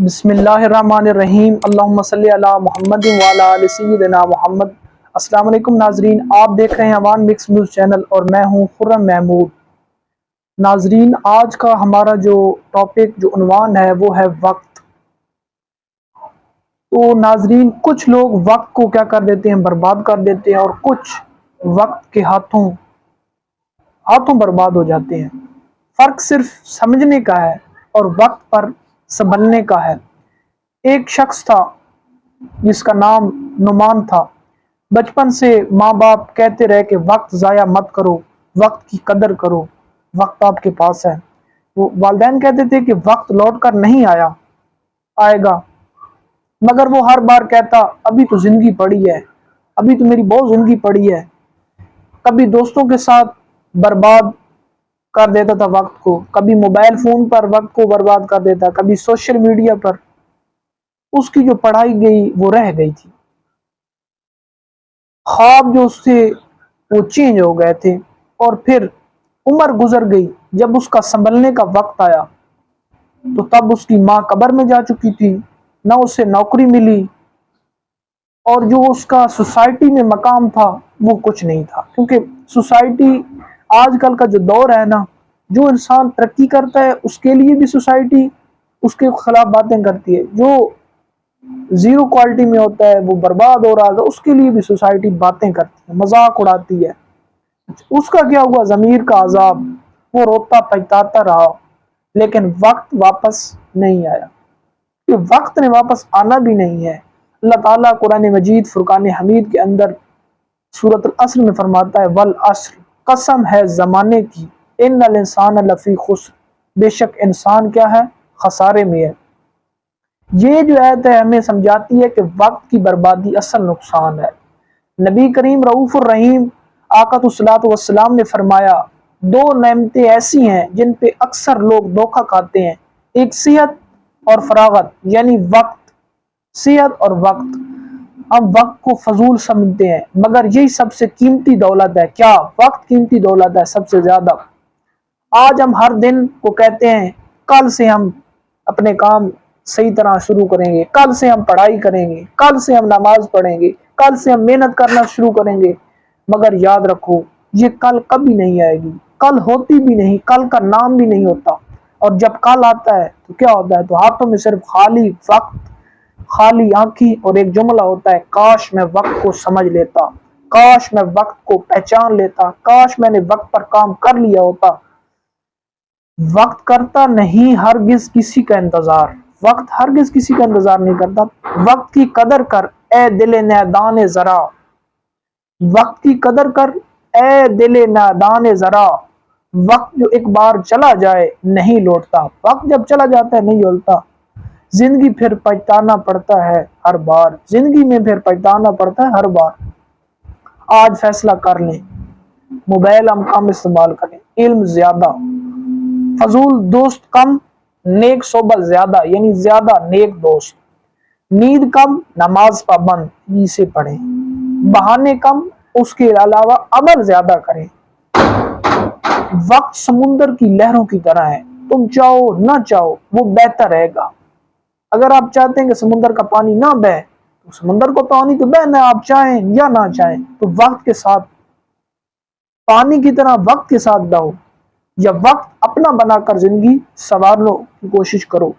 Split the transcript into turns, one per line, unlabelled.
بسم اللہ الرحمن الرحیم، اللہم صلی علی محمد وعلی آل سیدنا محمد۔ السلام علیکم ناظرین، آپ دیکھ رہے ہیں عوان مکس نیوز چینل اور میں ہوں خرم محمود۔ ناظرین، آج کا ہمارا جو ٹاپک جو عنوان ہے وہ ہے وقت۔ تو ناظرین، کچھ لوگ وقت کو کیا کر دیتے ہیں، برباد کر دیتے ہیں، اور کچھ وقت کے ہاتھوں برباد ہو جاتے ہیں۔ فرق صرف سمجھنے کا ہے اور وقت پر سنبھلنے کا ہے۔ ایک شخص تھا جس کا نام نعمان تھا۔ بچپن سے ماں باپ کہتے رہے کہ وقت ضائع مت کرو، وقت کی قدر کرو، وقت آپ کے پاس ہے۔ وہ والدین کہتے تھے کہ وقت لوٹ کر نہیں آئے گا، مگر وہ ہر بار کہتا ابھی تو زندگی پڑی ہے، ابھی تو میری بہت زندگی پڑی ہے۔ کبھی دوستوں کے ساتھ برباد کر دیتا تھا وقت کو، کبھی موبائل فون پر وقت کو برباد کر دیتا، کبھی سوشل میڈیا پر۔ اس کی جو پڑھائی گئی وہ رہ گئی تھی، خواب جو اس سے وہ چینج ہو گئے تھے، اور پھر عمر گزر گئی۔ جب اس کا سنبھلنے کا وقت آیا تو تب اس کی ماں قبر میں جا چکی تھی، نہ اسے نوکری ملی، اور جو اس کا سوسائٹی میں مقام تھا وہ کچھ نہیں تھا۔ کیونکہ سوسائٹی آج کل کا جو دور ہے نا، جو انسان ترقی کرتا ہے اس کے لیے بھی سوسائٹی اس کے خلاف باتیں کرتی ہے، جو زیرو کوالٹی میں ہوتا ہے وہ برباد ہو رہا تھا اس کے لیے بھی سوسائٹی باتیں کرتی ہے، مذاق اڑاتی ہے۔ اس کا کیا ہوا؟ ضمیر کا عذاب، وہ روتا پچھتاتا رہا، لیکن وقت واپس نہیں آیا۔ کہ وقت نے واپس آنا بھی نہیں ہے۔ اللہ تعالیٰ قرآن مجید فرقان حمید کے اندر سورۃ العصر میں فرماتا ہے والعصر، قسم ہے زمانے کی، ان الانسان لفی خسر، بے شک انسان کیا ہے؟ خسارے میں ہے۔ یہ جو آیت ہے ہمیں سمجھاتی ہے کہ وقت کی بربادی اصل نقصان ہے۔ نبی کریم رؤوف الرحیم آقا الصلاۃ والسلام نے فرمایا دو نعمتیں ایسی ہیں جن پہ اکثر لوگ دھوکہ کھاتے ہیں، ایک صحت اور فراغت، یعنی وقت، صحت اور وقت۔ ہم وقت کو فضول سمجھتے ہیں، مگر یہی سب سے قیمتی دولت ہے۔ کیا؟ وقت قیمتی دولت ہے سب سے زیادہ۔ آج ہم ہر دن کو کہتے ہیں کل سے ہم اپنے کام صحیح طرح شروع کریں گے، کل سے ہم پڑھائی کریں گے، کل سے ہم نماز پڑھیں گے، کل سے ہم محنت کرنا شروع کریں گے، مگر یاد رکھو یہ کل کبھی نہیں آئے گی، کل ہوتی بھی نہیں، کل کا نام بھی نہیں ہوتا۔ اور جب کل آتا ہے تو کیا ہوتا ہے؟ تو ہاتھوں میں صرف خالی وقت، خالی آنکھیں، اور ایک جملہ ہوتا ہے کاش میں وقت کو سمجھ لیتا، کاش میں وقت کو پہچان لیتا، کاش میں نے وقت پر کام کر لیا ہوتا۔ وقت کرتا نہیں ہرگز کسی کا انتظار، وقت ہرگز کسی کا انتظار نہیں کرتا۔ وقت کی قدر کر اے دل نادان ذرا، وقت کی قدر کر اے دل نادان ذرا، وقت جو ایک بار چلا جائے نہیں لوٹتا، وقت جب چلا جاتا ہے نہیں لوٹتا۔ زندگی پھر پچھتانا پڑتا ہے ہر بار، زندگی میں پھر پچھتانا پڑتا ہے ہر بار۔ آج فیصلہ کر لیں، موبائل ہم کم استعمال کریں، علم زیادہ، فضول دوست کم، نیک صحبت زیادہ، یعنی زیادہ نیک دوست، نیند کم، نماز پابند سے پڑھیں، بہانے کم، اس کے علاوہ عمل زیادہ کریں۔ وقت سمندر کی لہروں کی طرح ہے، تم چاہو نہ چاہو وہ بہتا رہے گا۔ اگر آپ چاہتے ہیں کہ سمندر کا پانی نہ بہے تو سمندر کو پانی تو بہنا ہے، آپ چاہیں یا نہ چاہیں۔ تو وقت کے ساتھ، پانی کی طرح وقت کے ساتھ بہو، یا وقت اپنا بنا کر زندگی سنوارنے کی کوشش کرو۔